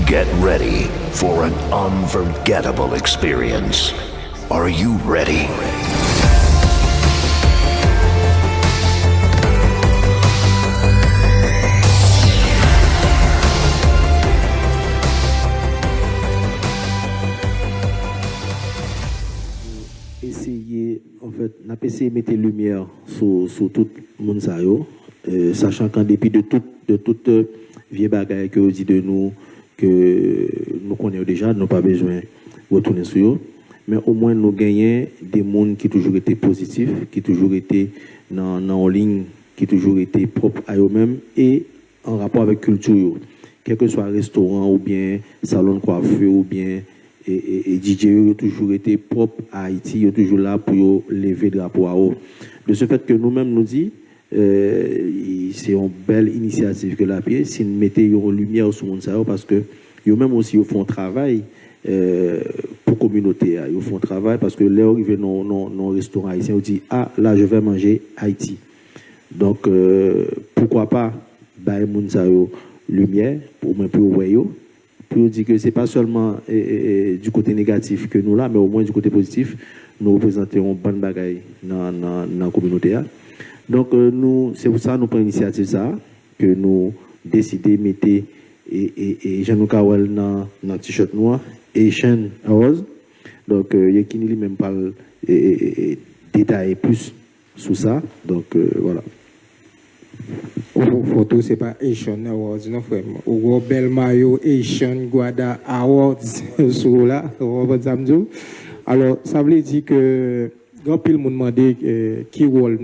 Get ready for an unforgettable experience. Are you ready? En fait, on a essayé de mettre lumière sur tout le monde, sachant qu'en dépit de toute vieille bagaille que vous dites de nous, que nous connaissons déjà, nous n'avons pas besoin de retourner sur eux. Mais au moins, nous gagnons des mondes qui ont toujours été positifs, qui ont toujours été en ligne, qui ont toujours été propres à eux-mêmes et en rapport avec la culture. Quel que soit restaurant ou bien salon de coiffure ou bien et DJ ont toujours été propres à Haïti, ils sont toujours là pour lever le drapeau à eux. De ce fait que nous-mêmes nous disons, c'est une belle initiative que la pied, si nous mettons une lumière sur le monde, parce que eux-mêmes aussi ils font un travail pour la communauté. Ils font un travail parce que là, ils arrivent dans un restaurant haïtien, ils disent ah, là, je vais manger Haïti. Donc, pourquoi pas, bah, lumière, pour moi, pour dire que ce n'est pas seulement du côté négatif que nous là, mais au moins du côté positif, nous représentons une bonne bagaille dans la communauté. Donc, c'est pour ça que nous prenons l'initiative ça, que nous décidons de mettre et Jean-Louis Kawel dans le t-shirt noir, Asian Awards. Donc, Yekini lui-même parle détailler plus sur ça. Donc, voilà. Photo, c'est pas Asian Awards, non, frère. Au bel maillot Asian Guada Awards, sur là, alors, ça veut dire que, quand il m'a demandé qui rôle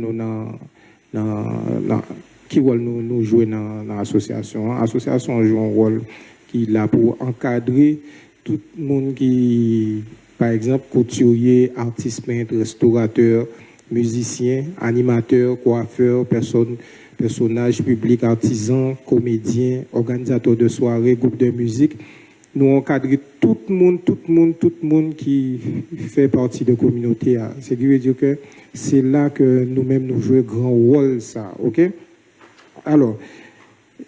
nous jouer dans l'association. L'association joue un rôle qui est là pour encadrer tout le monde qui, par exemple, couturier, artiste peintre, restaurateur, musicien, animateur, coiffeur, personnages publics, artisans, comédiens, organisateurs de soirées, groupes de musique. Nous encadrer tout le monde qui fait partie de la communauté. C'est qui veut dire que c'est là que nous-mêmes nous jouons grand rôle, ça, ok? Alors,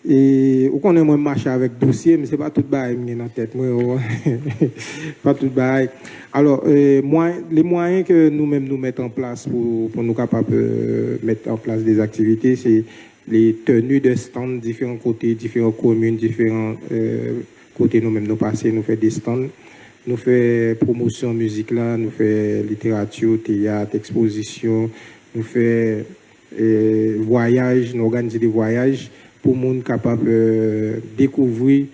et on connaît moi marcher avec dossier, mais c'est pas tout bail dans la tête, moi, pas tout bail. Alors, les moyens que nous-mêmes nous mettons en place pour nous capables de mettre en place des activités, c'est les tenues de stands, différents côtés, différentes communes, différents côtés nous-mêmes nous passer, nous faire des stands, nous faire promotion musique là, nous faire littérature, théâtre, exposition, nous faire voyages, nous organiser des voyages pour les gens capables de découvrir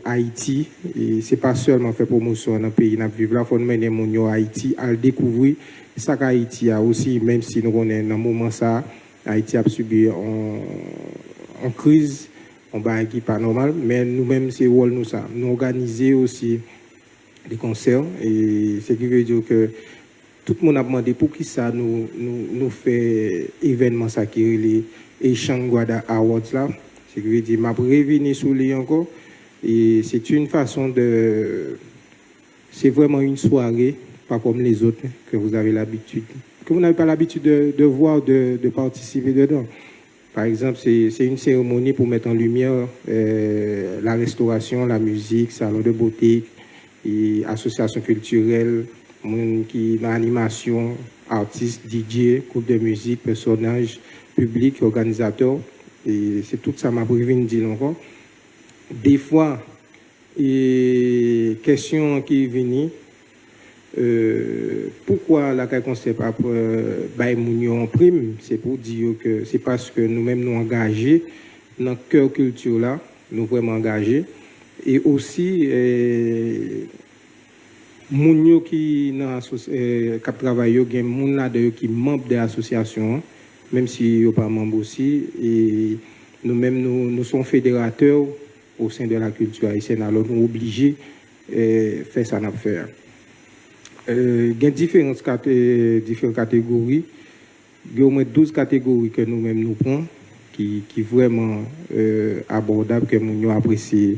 Haïti. Et c'est pas seulement faire promotion dans le pays, nous vivons là, il faut mener les gens à Haïti à découvrir ça qu'Haïti a aussi, même si nous connaissons dans le moment ça, Haïti a subi en crise, on va qui pas normal, mais nous-mêmes c'est rôle nous ça, nous organiser aussi des concerts et ce qui veut dire que tout le monde a demandé pour qui ça nous fait événement ça qui est les Asian Guada Awards là, ce qui veut dire m'a revenir sur lui encore et c'est une façon de, c'est vraiment une soirée pas comme les autres que vous avez l'habitude, que vous n'avez pas l'habitude de voir, de participer dedans. Par exemple, c'est une cérémonie pour mettre en lumière la restauration, la musique, salon de beauté, et associations culturelles, qui l'animation, artistes, DJ, groupe de musique, personnages publics, organisateurs. Et c'est tout ça m'a privé de dire encore. Des fois, question qui est venue, pourquoi la concept après en prime, c'est pour dire que c'est parce que nous-mêmes nous engagés dans le cœur culture là, nous vraiment engagés et aussi moun qui travaillent yo gen moun là qui membre de l'association même si yo pas membre aussi et nous-mêmes nous sommes fédérateurs au sein de la culture haïtienne alors nous obligés faire ça n'a faire. Il y a différentes catégories. Il y a au moins 12 catégories que nous-mêmes nous prenons, qui vraiment abordables, que nous apprécions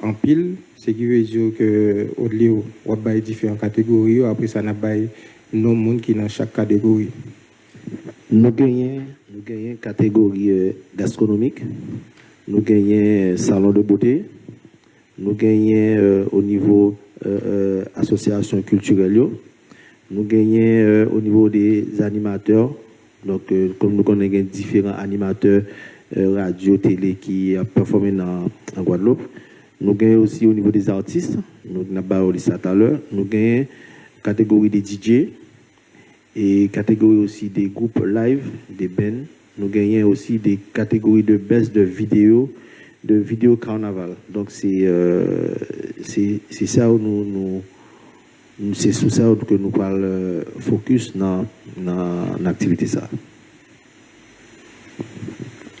en pile. Ce qui veut dire qu'au-delà, on a différentes catégories. Après, ça n'a pas nos monde qui dans chaque catégorie. Nous gagnons catégorie gastronomique, nous gagnons salon de beauté, nous gagnons au niveau association culturelle, nous gagnons au niveau des animateurs. Donc, comme nous connaissons différents animateurs radio, télé qui ont performé en Guadeloupe, nous gagnons aussi au niveau des artistes, nous avons parlé ça tout à l'heure, nous gagnons catégorie des DJ et catégorie aussi des groupes live, des bands. Nous gagnons aussi des catégories de baisse de vidéo carnaval. Donc c'est ça où c'est sur ça que nous parlons focus dans l'activité ça.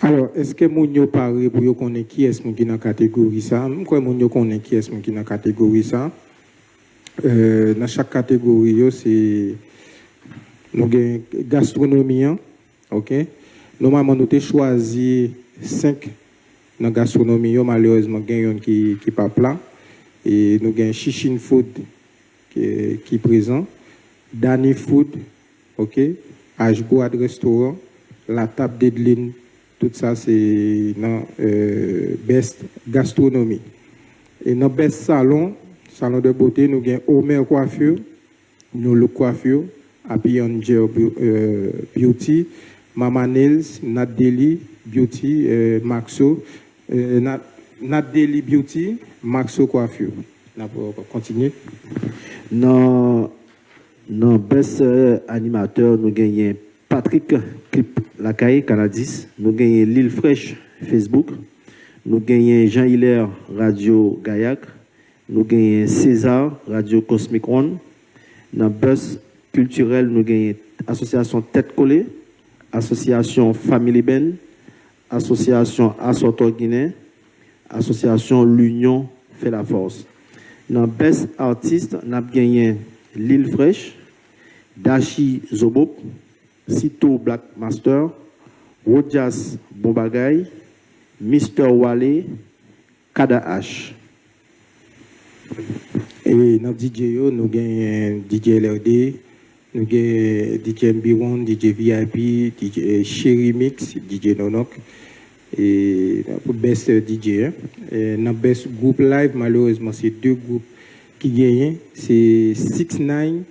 Alors, est-ce que vous parlez pour connaître qui est-ce qui est dans la catégorie ça? Pourquoi vous connaissez qui est-ce qui est dans la catégorie ça? Dans chaque catégorie, c'est nous avons gastronomie, ok? Normalement, nous avons choisi 5 dans la gastronomie, malheureusement, il y a un qui n'est pas plat. Et nous avons Chichin Food qui est présent, Danny Food, ok? Ashgoad Restaurant, La Table d'Edeline. Tout ça, c'est dans Best Gastronomie. Et dans Best Salon de beauté, nous avons Omer Coiffure, nous le Coiffure, Happy Angel Beauty, Mama Nails, Nat Deli Beauty, Maxo, Nat Deli Beauty, Maxo Coiffure. On va continuer. Dans Best Animateur, nous gagnons Patrick Clip Lacaille, Canadis. Nous gagnons L'Île Fraîche, Facebook. Nous gagnons Jean-Hilaire, Radio Gaillac. Nous gagnons César, Radio Cosmic One. Dans Buzz Culturel, nous gagnons Association Tête Collée, Association Family Ben, Association Assorto Guinée, Association L'Union fait la force. Dans Best Artist, nous avons gagné L'Île Fraîche, Dashi Zobop, Cito Black Master, Rojas Bombagay, Mr. Wale, Kada H. Et dans DJ, nous avons DJ LRD, nous avons DJ MB1, DJ VIP, DJ Sherry Mix, DJ Nonok. Et pour Best DJ. Et dans Best Group Live, malheureusement, c'est 2 groupes qui gagnent. C'est 6ix9ine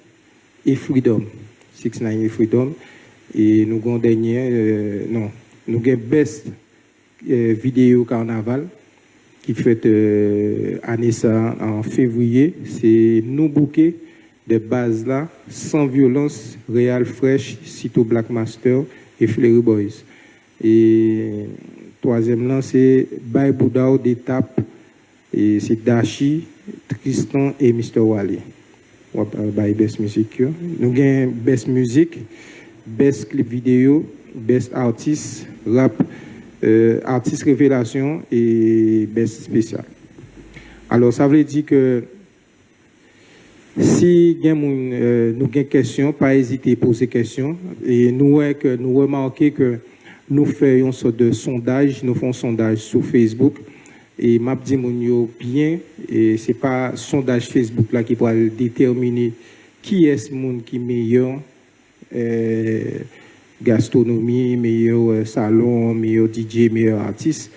et Freedom. 6ix9ine et Freedom. Et nous avons dernier, nous avons Best Vidéo Carnaval qui fait année ça en février. C'est nous bouquets de base là, sans violence, Real Fresh, Cito Black Master et Fleury Boys. Et troisième là, c'est By Boudao d'étape, et c'est Dashi, Tristan et Mr. Wally. On va Best Music. Nous avons Best Music, Best Clip Vidéo, Best Artist, Rap, Artist Révélation et Best Spécial. Alors, ça veut dire que si nous avons des questions, pas hésiter à poser des questions. Et nous remarquons que nous faisons une sorte de sondage, nous faisons un sondage sur Facebook. Et m'a dit bien, et ce n'est pas sondage Facebook là qui va déterminer qui est ce monde qui est meilleur. Gastronomie, meilleur salon, meilleur DJ, meilleur artiste.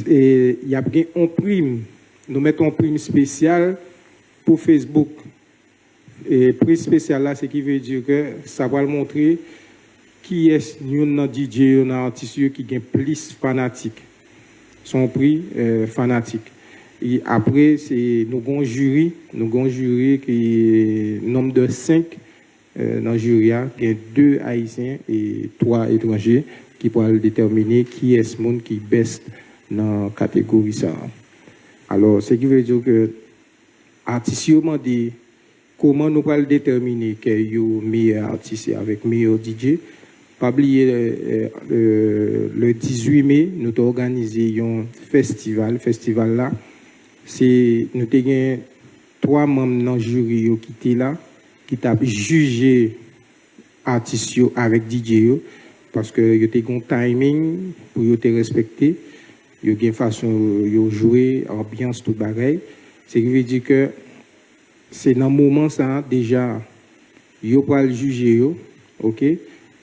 Et il y a bien un prime. Nous mettons un prime spécial pour Facebook. Et prix spécial là, c'est qui veut dire que ça va montrer qui est un DJ, un artiste qui est plus fanatique. Son prix fanatique. Et après, c'est nous avons un jury qui est nombre de 5 dans le jury, il y a 2 Haïtiens et 3 étrangers qui pourront déterminer qui est ce monde qui est best dans la catégorie ça. Alors, ce qui veut dire que l'artiste m'a dit comment nous pouvons déterminer qu'il y a meilleur artiste avec meilleur DJ. Pas oublier le 18 mai, nous avons organisé un festival. Le festival là, c'est nous avons 3 membres dans le jury qui étaient là, qui t'a jugé artistes avec DJ parce que yo te gon timing pour yo te respecter, yo gen façon yo jouer, ambiance tout pareil. C'est qui veut dire que c'est dans moment ça déjà yo pas le juger yo, OK?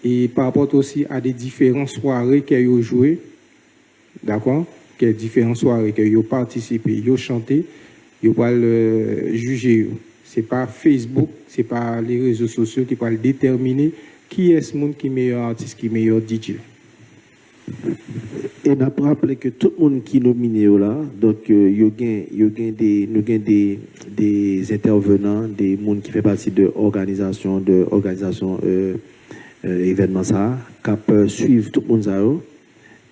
Et par rapport aussi à des différentes soirées qu'il yo joué. D'accord? que différentes soirées que yo participé, yo chanté, yo pas le juger. C'est pas Facebook, c'est pas les réseaux sociaux qui vont déterminer qui est ce monde qui est meilleur artiste, qui est meilleur DJ. Et on a rappelé que tout le monde qui est nominé là, donc il y a des intervenants, des gens qui font partie de l'organisation événement ça, qui peuvent suivre tout le monde ça.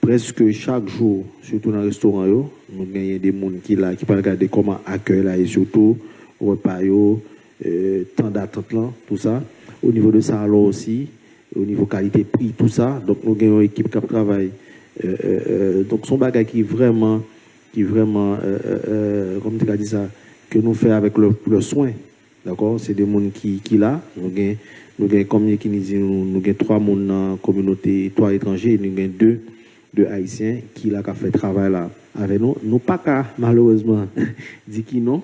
Presque chaque jour, surtout dans le restaurant, nous avons des gens qui peuvent regarder comment accueillir là et surtout repas, temps d'attente là, tout ça. Au niveau de salon aussi, au niveau qualité prix, tout ça. Donc nous avons une équipe qui travaille. Donc son bagage qui vraiment, comme tu as dit ça, que nous faisons avec le soin. D'accord? C'est des gens qui là. Nous avons comme qui nous dit, nous avons 3 personnes dans la communauté, 3 étrangers, nous avons 2 Haïtiens qui là fait travail là avec nous. Nous pas qu'à malheureusement dire qui non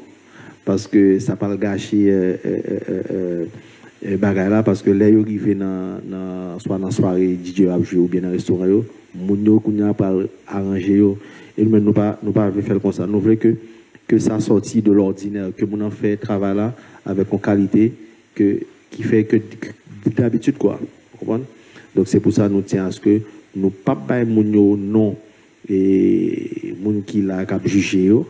parce que ça pas gâcher bagay là parce que là yo arrivé soit dans soirée DJ a joué ou bien dans restaurant yo moun yo kounya pas arranger yo et nous pas faire comme ça. Nous voulons que ça sorti de l'ordinaire, que moun en fait travail là avec une qualité qui fait que d'habitude quoi. Vous comprenez? Donc c'est pour ça nous tient à ce que nous pas bailler moun yo non et moun qui la cap juger yo,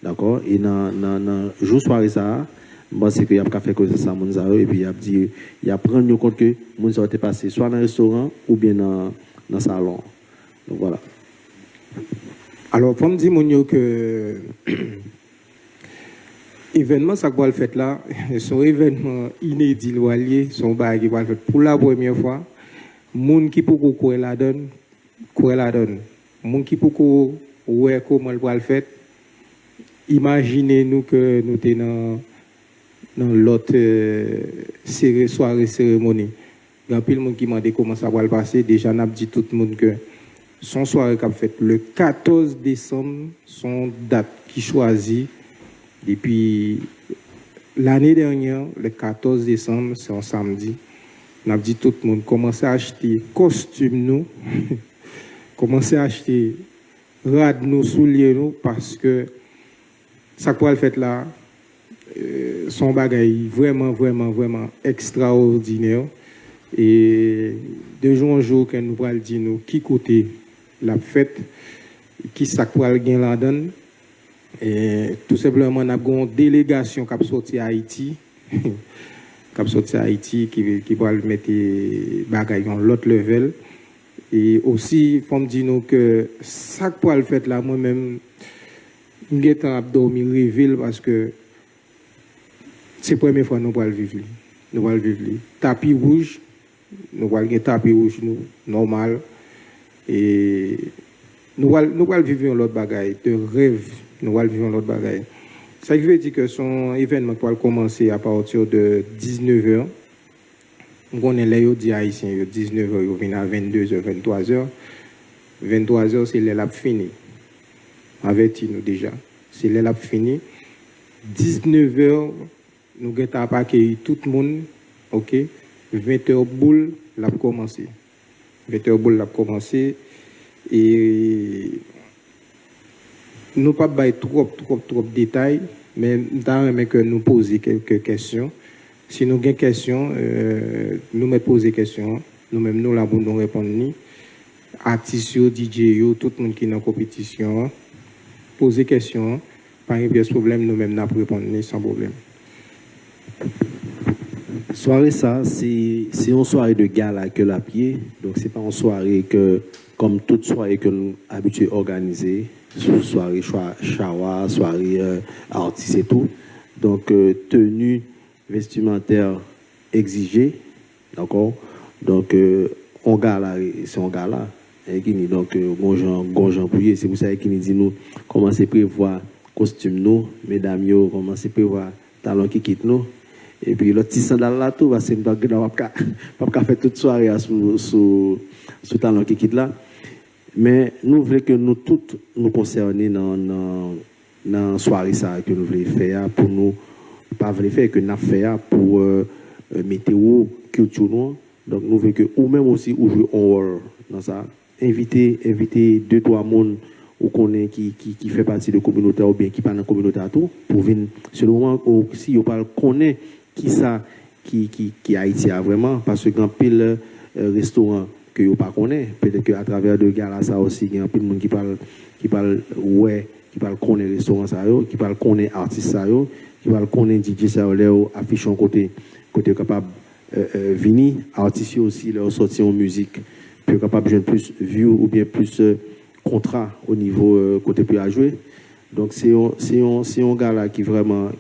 d'accord, et dans jour soirée ça moi c'est que y a pas fait que ça moun ça et puis y a dit y a prendre compte que moun ça était passé soit dans le restaurant ou bien dans salon. Donc voilà. Alors pour me dire moun yo que événement ça va le fait là, son événement inédit loyer, son bail qui va le fait pour la première fois. Moun qui pour quoi la donne, moun qui pour ouais comment va le fait. Imaginez-nous que nous sommes dans l'autre soirée cérémonie. Il y a plus de monde qui m'a dit comment ça va le passer. Déjà, on a dit tout le monde que son soirée qu'a fait le 14 décembre, son date qui choisit depuis l'année dernière, le 14 décembre, c'est un samedi. On a dit tout le monde commencer à acheter costumes nous, commencer à acheter rad nous, souliers nous, parce que ça quoi le fait là, son bagage vraiment extraordinaire. Et de jour en jour, quand nous allons dire nous qui côté la fête, qui ça quoi le gain la donne. Et tout simplement, on a une délégation qui a sorti à Haïti. Qui va le mettre bagaille dans l'autre level. Et aussi, il faut me dire que ça pour le fait là, moi-même, je suis en dormir rêver parce que c'est la première fois que nous allons vivre. Nous allons vivre. Tapis rouge, nous allons tapis rouge normal. Et nous allons vivre l'autre bagaille de rêve. Nous allons vivre l'autre bagaille. Ça veut dire que son événement va commencer à partir de 19h. On est là, il dit haïtien, 19h, il vient à 22h, 23h. 23h, c'est l'heure fini. Avertis-nous déjà. C'est l'heure fini. 19h, nous avons accueilli tout le monde. OK? 20h boule, l'a commencé. 20h boule, l'a commencé. Et nous ne pouvons pas trop de détails, mais nous avons que nous poser quelques questions. Si nous avons des questions, nous me poser des questions. Nous-mêmes, nous allons nous répondre. Artistes, DJ, tout le monde qui est dans la compétition, poser des questions. Pas de problème, nous-mêmes, nous répondre sans problème. Soirée, ça, c'est une soirée de gala que la pied. Donc, ce n'est pas une soirée que, comme toute soirée que nous sommes habitués à organiser. Soirée chawa, soirée artiste et tout. Donc, tenue vestimentaire exigée, d'accord. Donc, on gala, c'est un gala. Donc, gonjan pouillé, c'est pour ça qu'il nous dit nous, commencez à prévoir costume nous, mesdames, commencez à prévoir talons qui quittent nous. Et puis, l'autre petit sandal là, tout va, c'est pas faire toute soirée sous talons qui quittent là. Mais nous voulons que nous tous nous concernions dans la soirée ça que nous voulons faire pour nous, pas voulons faire que nous faire pour météo, culture nous. Donc nous voulons que ou même aussi jouer un rôle dans ça. Inviter 2-3 personnes ou connaît qui fait partie de la communauté ou bien qui parle dans la communauté à tout, pour venir, c'est le moment où si on parle connaît qui ça, qui Haïti a vraiment, parce que quand pile restaurant que vous pas connaît, peut-être qu'à travers de gars ça aussi, il y a un peu de monde qui parle ouais, qui parle connaît restaurant ça yo, qui parle connaît artiste ça yo, qui parle connaît DJ ça yo, affichant côté capable venir artistes aussi leur sortir en musique, puis capable de plus view ou bien plus contrat au niveau côté plus à jouer. Donc c'est un gars là qui vraiment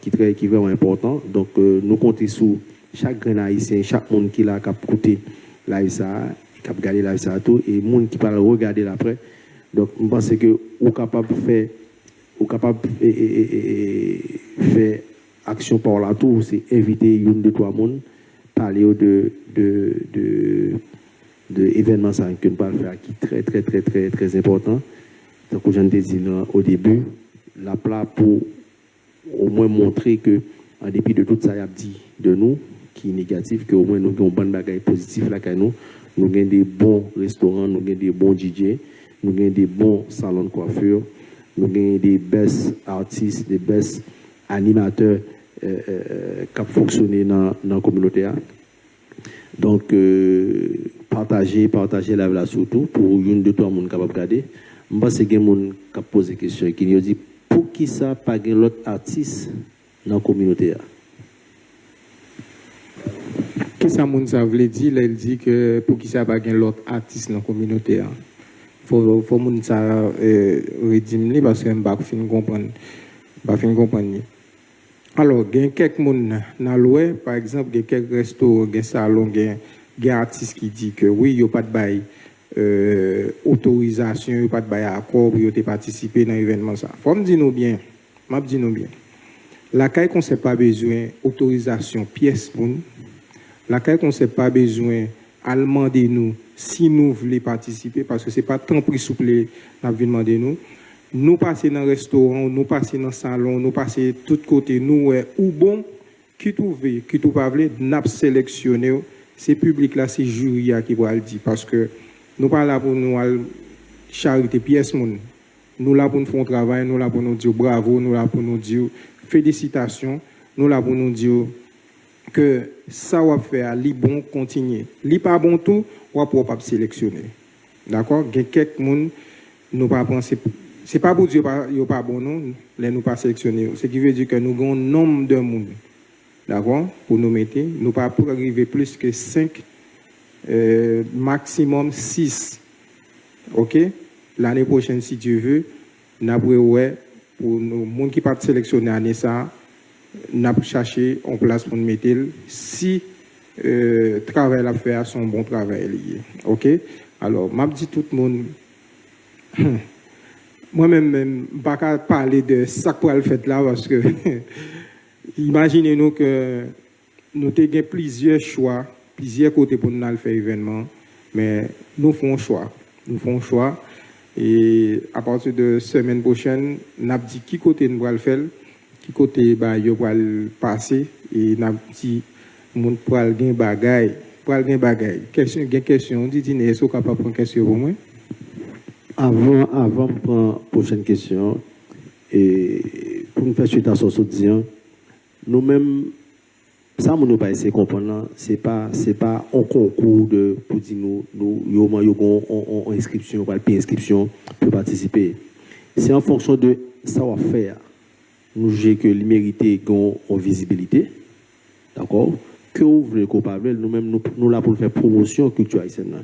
important. Donc nous comptons sur chaque grand haïtien, chaque monde qui l'a cap côté live ça, qui a regardé live ça tout et monde qui parle regarder l'après. Donc je pense que ou capable faire action par là tout, c'est inviter une de trois monde parler de événements ça que nous parlons faire qui est très important. Donc j'en ai dit au début la plat pour au moins montrer que en dépit de tout ça y a dit de nous qui est négatif, que au moins nous avons une bonne bagaille positive là que nous avons des bons restaurants, nous avons des bons DJ, nous avons des bons salons de coiffure, nous avons des best artistes, des best animateurs qui fonctionnent dans la communauté. Donc partager là surtout pour une de trois monde capable regarder. Je pense que quelqu'un qui a posé des questions qui nous dit pour qui ça pas gain l'autre artiste dans la communauté. Qu'est-ce que ça veut dire? Il dit que pour qui ça pas gain l'autre artiste dans la communauté. Faut moun ça redimner parce que je pas fin comprendre. Alors, il y a quelques personnes dans l'ouest, par exemple, il y a quelques restaurants, des salons, il y a des artistes qui disent que oui, il n'y a pas de bail autorisation, il n'y a pas de bail accord pour participer dans l'événement. Il faut me dire bien, la CAI qu'on ne pas besoin d'autorisation pièce pour nous. La CAI qu'on ne pas besoin de demander nous si nous voulons participer, parce que ce n'est pas tant pris souple à demander nous. Nous passer dans le restaurant, nous passer dans le salon, nous passer de tous côtés, nous, ou bon, qui trouve, qui trouve pas, nous sélectionner, c'est public là, c'est jury qui va le dire, parce que nous pas là pour nous charité pièce, nous là pour nous faire un travail, nous là pour nous dire bravo, nous là pour nous dire félicitations, nous là pour nous dire que ça va faire, li bon, continuer. Li pas bon tout, on va pas sélectionner. D'accord? Il y a quelques personnes, nous pas penser. Ce n'est pas pour dire qu'il n'y a pas bon, non, les nous pas sélectionner. Ce qui veut dire que nous avons un nombre de monde, d'accord, pour nous mettre. Nous ne pas pour arriver plus que 5, maximum 6. OK? L'année prochaine, si tu veux, nous avons pour nous, gens qui pas sélectionner l'année ça, nous avons cherché en place pour nous mettre. Si le travail à faire, son bon travail lié. OK? Alors, je dis tout le monde. Moi-même, je ne vais pas parler de ça qu'on a fait là, parce que imaginez-nous que nous avons plusieurs choix, plusieurs côtés pour nous faire l'événement, mais nous faisons choix. Nous faisons choix. Et à partir de la semaine prochaine, nous avons dit qui côté nous allons le faire, qui côté nous allons passer, et nous avons dit nous allons gagner bagaille. Pour aller bagaille. Question, on dit, est-ce que vous capable de prendre une question pour moi? Avant de prendre la prochaine question, et pour nous faire suite à ce que disons, nous-mêmes, ça, nous pas essayer de comprendre, c'est pas un concours pour dire nous avons inscription, pas de inscription pour participer. C'est en fonction de savoir-faire. Nous jugeons que les mérités ont en visibilité, d'accord? Que vous voulez comparer, nous-mêmes, nous là pour faire promotion culture haïtienne.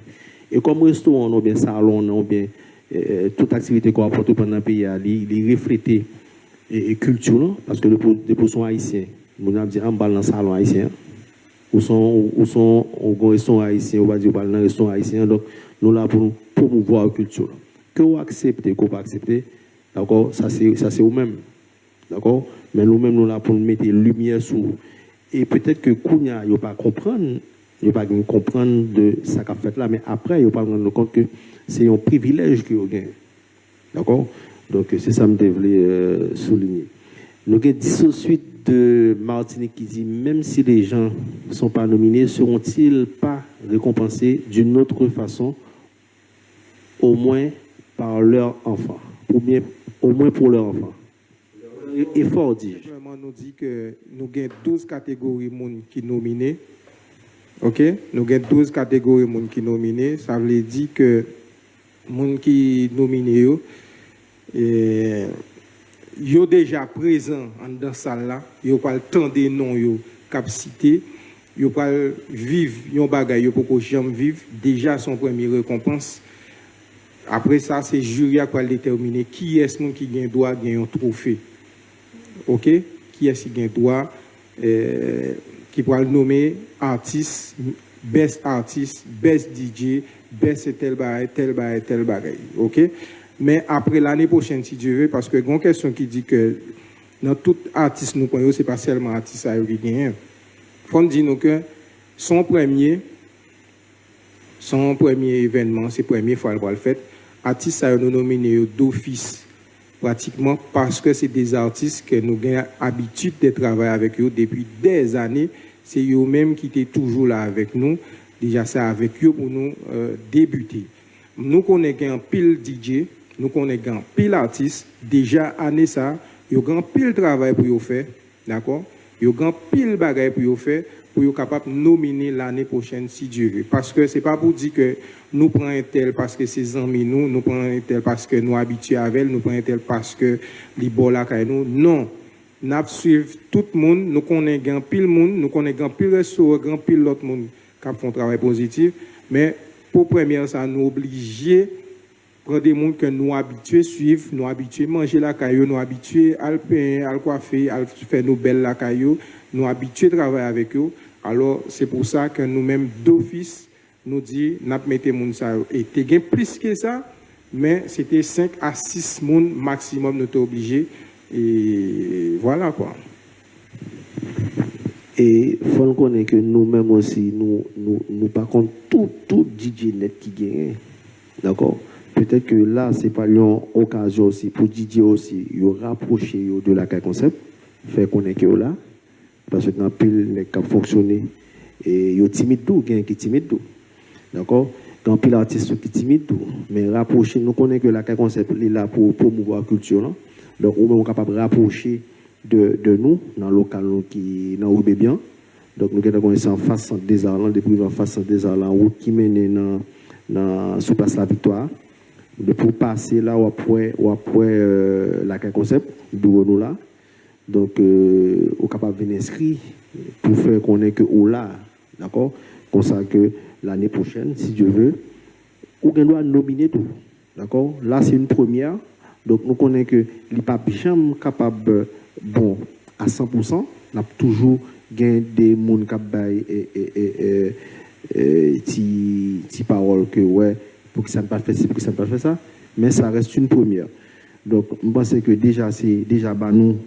Et comme restaurant, ou bien salon, ou bien toute activité qu'on apporte pendant le pays, il reflète la culture, parce que les poissons haïtiens, nous avons dit en bas dans le salon haïtien, ou sont au restaurant haïtien, ou va dire dans le restaurant haïtien, donc nous là pour promouvoir la culture. Que vous acceptez, qu'on pas accepter, d'accord, ça c'est vous-même, d'accord, mais nous-mêmes nous là pour mettre lumière sur. Et peut-être que Kounia, il ne pas comprendre, il pas comprendre de ça qu'a fait là, mais après, il ne pas rendre compte que c'est un privilège qu'il a. D'accord? Donc, c'est ça que je voulais souligner. Nous avons dit suite de Martinique qui dit même si les gens ne sont pas nominés, seront-ils pas récompensés d'une autre façon, au moins par leurs enfants? au moins pour leurs enfants. Effort, dis-je. Simplement, nous dit que nous avons 12 catégories de monde qui nominés. OK? Nous avons 12 catégories de monde qui nominés. Ça veut dire que les gens qui nominés, ils sont déjà présents dans cette salle-là. Ils n'ont pas le temps des noms, ils capacité. Ils n'ont pas vivre, ils n'ont pas de pour jamais vivre. Déjà, son première récompense. Après ça, c'est le jury qui va déterminer qui est-ce qui gagne droit à gagner un trophée. OK? Qui est-ce qui gagne droit, qui pourra le nommer artiste, best DJ, best tel bagaille. OK? Mais après l'année prochaine, si Dieu veut, parce que il y a une question qui dit que dans tout artiste, nous prenons, ce n'est pas seulement artiste qui gagne. Il faut dire que son premier événement, c'est la première fois qu'il va le faire. Artistes a nous nominé d'office pratiquement parce que c'est des artistes que nous avons l'habitude de travailler avec eux depuis des années. C'est eux-mêmes qui étaient toujours là avec nous. Déjà, c'est avec eux pour nous débuter. Nous connaissons un pile DJ, nous connaissons un pile artiste. Déjà, année ça, ils ont un pile travail pour eux faire. D'accord? Ils ont un pile bagaille pour eux faire. Pour être capable de nominer l'année prochaine si Dieu veut. Parce que ce n'est pas pour dire que nous prenons un tel parce que c'est amis nous prenons un tel parce que nous habitués avec elle, nous prenons un tel parce que les bolas nous. Non. Nous suivons tout le monde, nous connaissons pile monde, nous connaissons pile restaurant, pile l'autre monde qui font un travail positif. Mais pour première, ça nous oblige prendre des gens que nous habitués à suivre, nous habitués à manger la caillou, nous habitués à le peindre, à le coiffer, à faire nos belles la caillou, nous habitués à travailler avec eux. Alors, c'est pour ça que nous-mêmes, d'office, nous disons, nous mettons les gens. Et tu as plus que ça, mais c'était 5 à 6 personnes maximum, nous sommes obligés. Et voilà quoi. Et il faut connaître que nous-mêmes aussi, nous par contre, tout DJ net qui gagne. D'accord? Peut-être que là, ce n'est pas une occasion aussi pour DJ aussi, de rapprocher de la concept, faire connaître que là. Parce que dans pile les cap fonctionner et yo timide tout gain qui timide tout d'accord dans pile artiste qui timide tout mais rapprocher nous connaît que la concept est là pour promouvoir culture là. Donc on est capable de rapprocher de nous dans le local qui dans Oubé bien donc nous avons commencé en face des Arlands depuis en face des Arlands route qui mène dans sous place la Victoire de pour passer là ou après la concept d'où nous là. Donc, on est capable de venir inscrire pour faire qu'on ait que au là, d'accord? Comme ça que l'année prochaine, si Dieu veut, on doit nominer tout, d'accord? Là, c'est une première. Donc, nous connaissons que les papes jamais capable, bon, à 100%, on a toujours gagné des gens qui ont parole que, ouais, pour que ça ne pas fait ci, pour que ça ne pas fait ça, mais ça reste une première. Donc, je pense que déjà, c'est déjà nous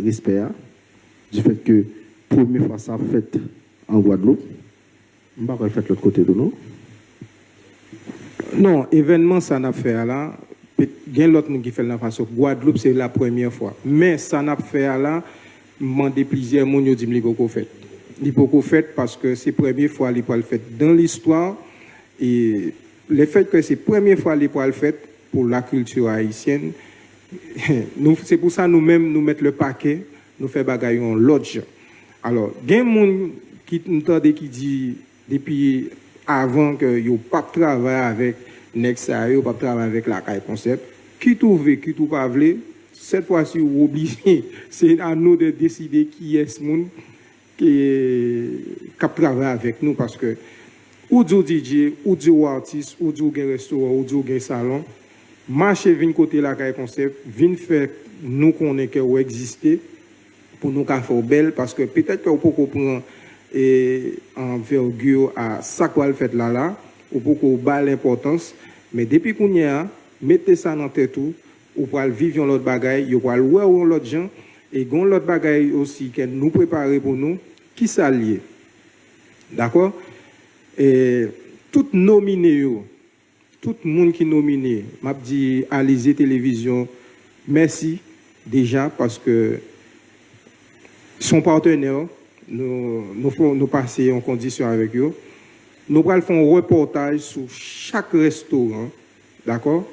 respect du fait que première fois ça fait en Guadeloupe. Je ne vais pas faire l'autre côté de nous. Non, événement, ça n'a fait là. Il y a l'autre qui fait la façon. Guadeloupe, c'est la première fois. Mais ça n'a fait là, je demande plusieurs gens qui disent qu'il fait. Il faut fait parce que c'est la première fois qu'il le fait dans l'histoire. Et le fait que c'est la première fois qu'il le fait, pour la culture haïtienne. C'est pour ça nous-mêmes nous mettons le paquet, nous faisons bagaille en lodge. Alors, il y a des gens qui disent depuis avant que yo pas travailler avec Nexa, yo pas travailler avec la Caille Concept, qui trouve qui tout pas vle, cette fois-ci ou obligé, c'est à nous de décider qui est ce monde qui travaille avec nous parce que ou du DJ, ou du artiste, ou du restaurant, ou du salon. Marcher vin côté la Caille Concept, vin faire nous connaître que exister pour nous faire belle parce que peut-être que vous pouvez prendre envergure à ça qu'on fait là ou pour qu'on bas l'importance mais depuis qu'on y a mettez ça dans tête tout ou pour vivre l'autre bagaille, ou pour louer l'autre gens et gon l'autre bagaille aussi que nous préparer pour nous qui s'allie. D'accord? Et tout nominé tout le monde qui est nominé, m'a dit Alizé Télévision, merci déjà parce que son partenaire, nous passer en condition avec eux. Nous allons faire un reportage sur chaque restaurant, d'accord?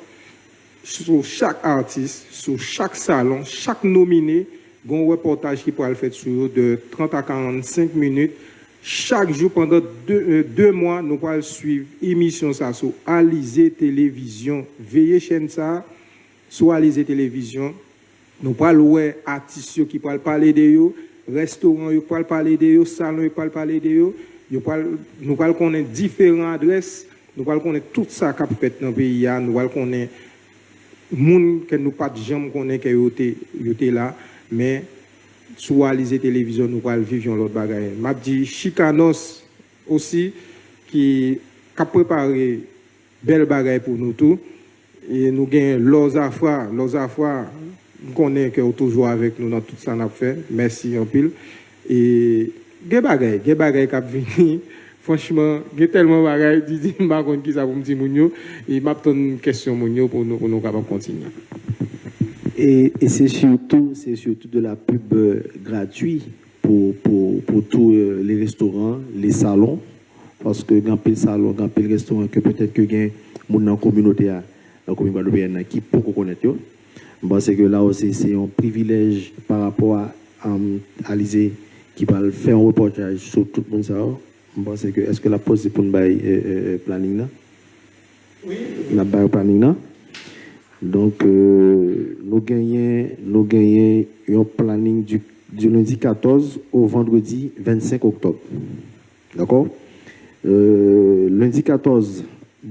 sur chaque artiste, sur chaque salon, chaque nominé, un reportage qui pourra le faire sur eux de 30 à 45 minutes. Chaque jour, pendant deux mois, nous pourrons suivre l'émission sur Alizé Télévision. Veillez chaîne ça, sur Alizé Télévision. Nous pourrons voir artistes qui pourront parler de eux, restaurants qui pourront parler de eux, salons qui pourront parler de eux. Nous pourrons connaître différentes adresses, nous pourrons connaître tout ça qui peut être dans le pays, nous pourrons connaître les gens que nous pas jamais connaître qui étaient là, mais sur Alizé Télévision, nous pourrons vivre l'autre bagaille. M'a dit Chicanos aussi, qui a préparé belle bagaille pour nous tous. Et nous avons Lozafra, nous connaissons que toujours avec nous dans tout ça qu'on a fait. Merci en pile. Et des bagailles qui viennent. Franchement, il y a tellement de bagailles, je dis, je ne sais pas qui ça pour me dire, et je une question pour nous capables de continuer. Et c'est surtout de la pub gratuite pour tous les restaurants, les salons, parce que dans le salon, dans le restaurant, que peut-être que il y a dans la communauté, qui peut connaître. C'est que là aussi, c'est un privilège par rapport à Alizé qui va faire un reportage sur tout le monde. C'est que est-ce que la pause c'est pour nous planning là? Oui. La planning là. Donc nous gagnons un planning du lundi 14 au vendredi 25 octobre. D'accord? Lundi 14,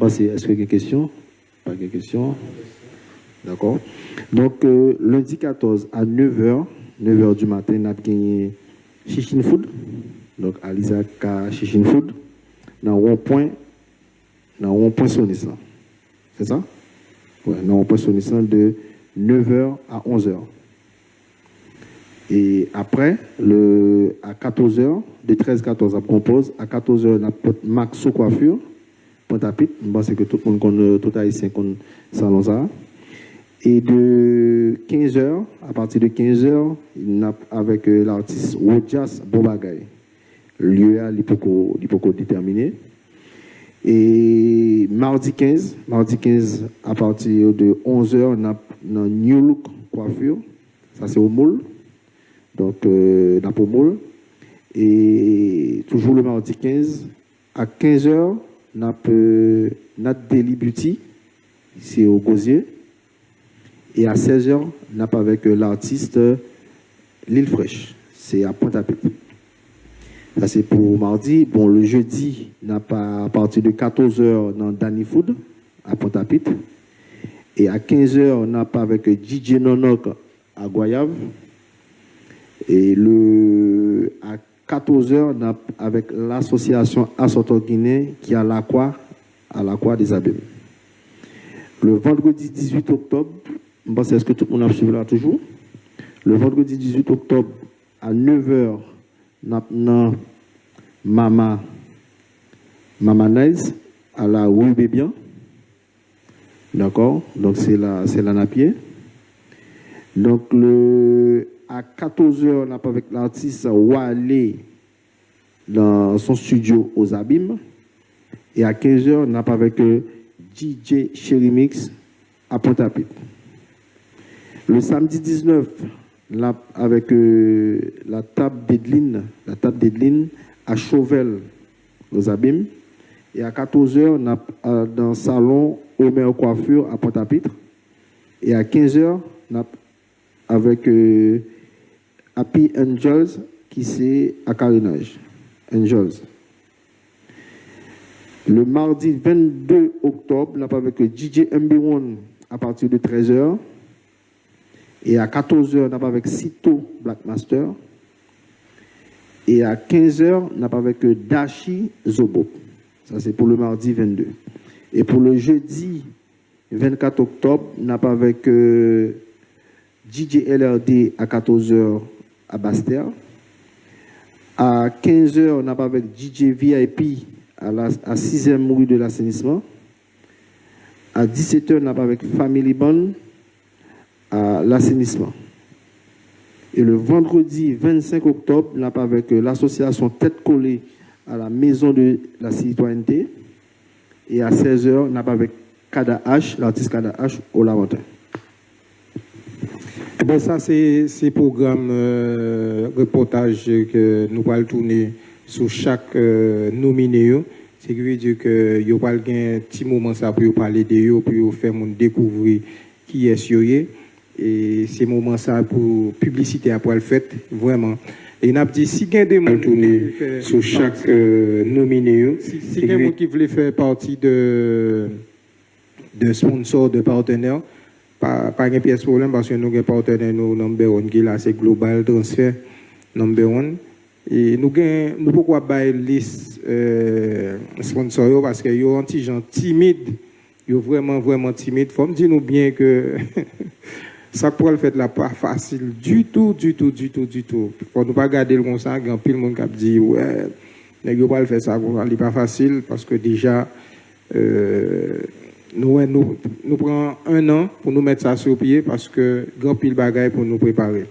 est-ce qu'il y a des questions? Pas de questions. D'accord? Donc lundi 14 à 9h du matin, nous avons gagné Chichin Food. Donc, Alisa Ka Chichin Food, dans un point Sonis. C'est ça? Oui, dans un point Sonis de 9h à 11h. Et après, à 14h, de 13-14, on compose. À 14h, on a Maxo Coiffure, Pointe-à-Pitre. C'est que tout le monde connaît, tout haïtien connaît salon ça. Et de 15h, à partir de 15h, avec l'artiste Wojas Bobagay. Lieu à l'hypoco déterminé. Et mardi 15, à partir de 11h, on a New Look Coiffure. Ça, c'est au Moule. Donc, dans le Moule. Et toujours le mardi 15, à 15h, on a Nat Daily Beauty. C'est au Gosier. Et à 16h, on a avec l'artiste L'Île Fraîche. C'est à Pointe-à-Pitre. Ça, c'est pour mardi. Bon, le jeudi, on a pas à partir de 14h dans Danny Food, à Pointe-à-Pitre. Et à 15h, on a pas avec DJ Nonok à Goyave. Et à 14h, on a avec l'association Assoto Guinée qui est à l'Aqua des Abîmes. Le vendredi 18 octobre, est-ce que tout le monde a suivi là toujours? Le vendredi 18 octobre, à 9h, maintenant, Mama Nice à la rue Bébian. D'accord? Donc, c'est la Napier. Donc, à 14h, on a avec l'artiste Wale dans son studio aux Abîmes. Et à 15h, on a avec DJ Cherimix à Pointe-à-Pitre. Le samedi 19, là, avec la table d'Edline à Chauvel, aux Abîmes. Et à 14h, on a dans le salon Omer Coiffure à Pointe-à-Pitre. Et à 15h, on a avec Happy Angels qui c'est à Carénage. Angels. Le mardi 22 octobre, on a avec DJ MB1 à partir de 13h. Et à 14h, on a avec Cito Blackmaster. Et à 15h, on a avec Dashi Zobo. Ça, c'est pour le mardi 22. Et pour le jeudi 24 octobre, on a avec DJ LRD à 14h à Bastère. À 15h, on a avec DJ VIP à 6e rue de l'assainissement. À 17h, on a avec Family Bond à l'assainissement. Et le vendredi 25 octobre, on a avec l'association Tête Collée à la Maison de la Citoyenneté. Et à 16h, on a avec Kada H, l'artiste Kada H au Lamentin. Ben ça, c'est programme reportage que nous allons tourner sur chaque nominé. C'est qui veut dire que vous allez un petit moment ça pour parler de eux, pour faire découvrir qui est sur eux. Et c'est moment ça pour publicité après le fait, vraiment. Et on a dit, si quelqu'un de monde tourner sur chaque nominé, si quelqu'un qui voulait faire partie de sponsors, de partenaires, pas de pièce problème parce que nous avons un partenaire number one qui est là, c'est Global Transfer number one. Et nous pourquoi bailler liste sponsors parce que yo anti gens timides, yo vraiment timides. Faut me dire nous bien que ça pour le fait là pas facile du tout. Faut nous pas garder le comme ça, grand pile monde qui dit ouais, nèg yo pas le faire ça, c'est pas facile parce que déjà nous prenons 1 an pour nous mettre ça sur pied parce que grand pile bagaille pour nous préparer.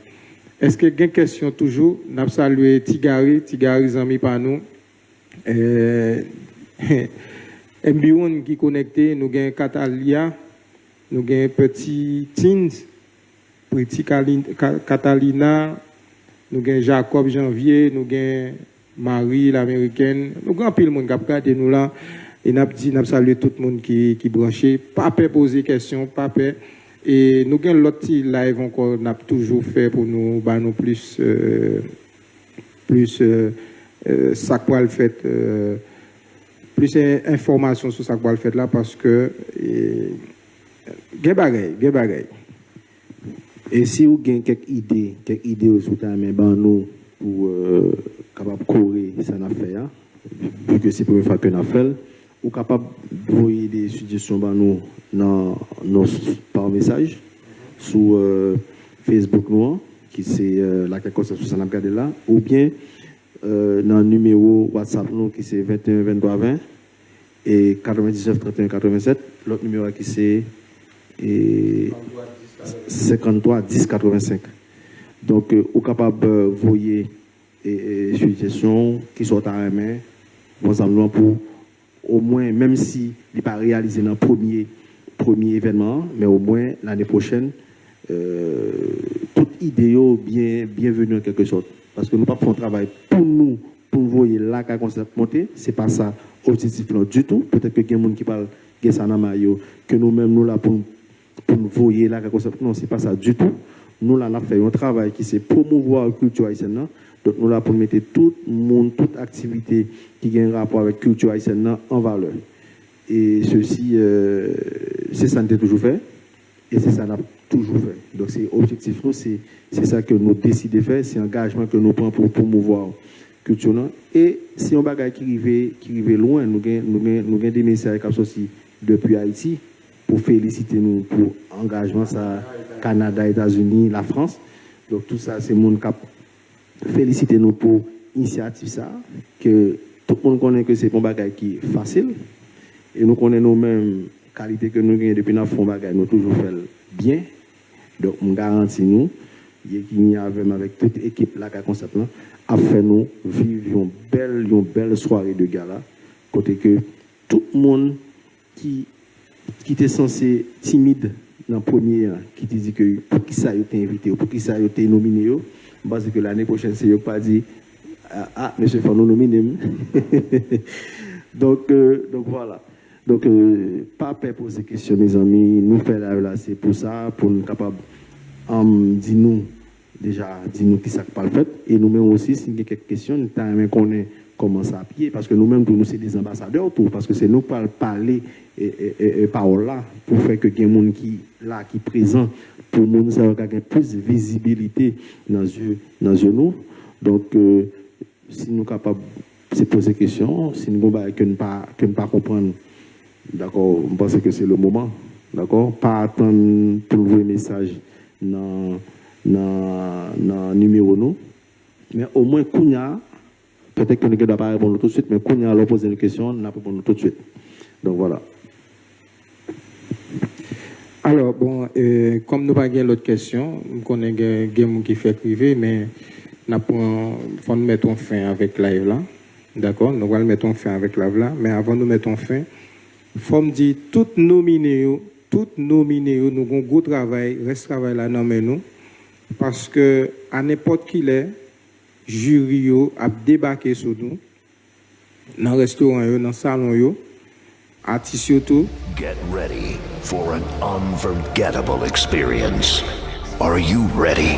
Est-ce que une question toujours? N'a salué Tigari zami par nous. MB1 qui connecté, nous avons Catalia, nous avons Petit Tins, Petit Catalina, nous avons Jacob Janvier, nous avons Marie l'américaine, nous avons pile monde qui a regardé nous là. Et nous avons salué tout le monde qui branché. Pas peur poser question, pas peur. Et nous avons l'autre live encore, nous avons toujours fait pour nous, plus ça quoi le fait, plus d'informations sur ça quoi le fait là, parce que bagaille. Et si vous avez quelques idées sur ta main, nous pour capable courir ça n'a fait, vu que c'est la première fois que nous fait, ou capable d'envoyer des suggestions par message sur Facebook nous, qui c'est la conception ça n'a regardé là, ou bien dans le numéro WhatsApp nous qui c'est 21 23 20 et 99 31 87, l'autre numéro qui c'est 53 10 85. Donc ou capable d'envoyer des suggestions qui sont à la main, ensemble pour au moins, même si il n'est pas réalisé dans le premier événement, mais au moins l'année prochaine, toute idée bienvenue en quelque sorte. Parce que nous ne faisons pas un travail pour nous voyer là qu'à concept monter, ce n'est pas ça objectif du tout. Peut-être que il y a des gens qui parlent de ça dans maillot, que nous-mêmes nous là pour nous voyer là qu'à concept. Non, ce n'est pas ça du tout. Nous là, on a fait un travail qui c'est promouvoir la culture haïtienne. Donc nous là pour mettre tout le monde, toute activité qui a un rapport avec la culture haïtienne en valeur. Et ceci, c'est ça que nous avons toujours fait. Et c'est ça que nous avons toujours fait. Donc c'est objectif, c'est ça que nous décidons de faire, c'est l'engagement que nous prenons pour promouvoir la culture. Et si on bagaille qui arrive loin, nous avons des messages qui sont sortis depuis Haïti pour féliciter nous pour l'engagement, ça, Canada, États-Unis, la France. Donc tout ça, c'est mon cap. Féliciter nous pour l'initiative ça, que tout le monde connaît que c'est un bagage qui est facile et nous connaissons nous-mêmes qualité que nous avons depuis notre fond bagage, nous toujours fait bien. Donc on garantit nous qu'il y a avec toute l'équipe là qui a concept là, à faire nous vivre une belle soirée de gala, côté que tout le monde qui était censé timide dans le premier qui te dit que pour qui ça a été invité ou pour qui ça a été nominé, parce que l'année prochaine, c'est eux pas dit monsieur Fano nominé. donc voilà. Donc, pas peur pour ces questions, mes amis. Nous faisons là, c'est pour ça, pour nous capables dis-nous qui ça pas le fait. Et nous-mêmes aussi, si il y a quelques questions, nous avons connaît comment ça pied, parce que nous-mêmes, nous sommes des ambassadeurs, tout, parce que c'est nous qui parler et parole là, pour faire que quelqu'un qui là, qui présent, pour nous avoir plus de visibilité dans les yeux nous. Donc, si nous sommes capables de se poser des questions, si nous ne pas comprendre, d'accord, on pense que c'est le moment, d'accord, pas attendre pour envoyer un message dans le numéro nous, mais au moins, peut-être que nous ne doit pas répondre tout de suite, mais quand on a posé une question, on a répondre tout de suite. Donc voilà. Alors, bon, comme nous n'avons pas l'autre question, nous connaissons des gens qui fait privé, mais il faut nous mettre fin avec live là. D'accord? Nous allons mettre fin avec live là. Mais avant de mettre fin, faut me dire tout nominé, nous avons un gros travail, reste travail là dans nous, parce que à n'importe qui est, jury a débarqué sur nous, dans le restaurant, dans le salon, artistes tout. Get ready for an unforgettable experience. Are you ready?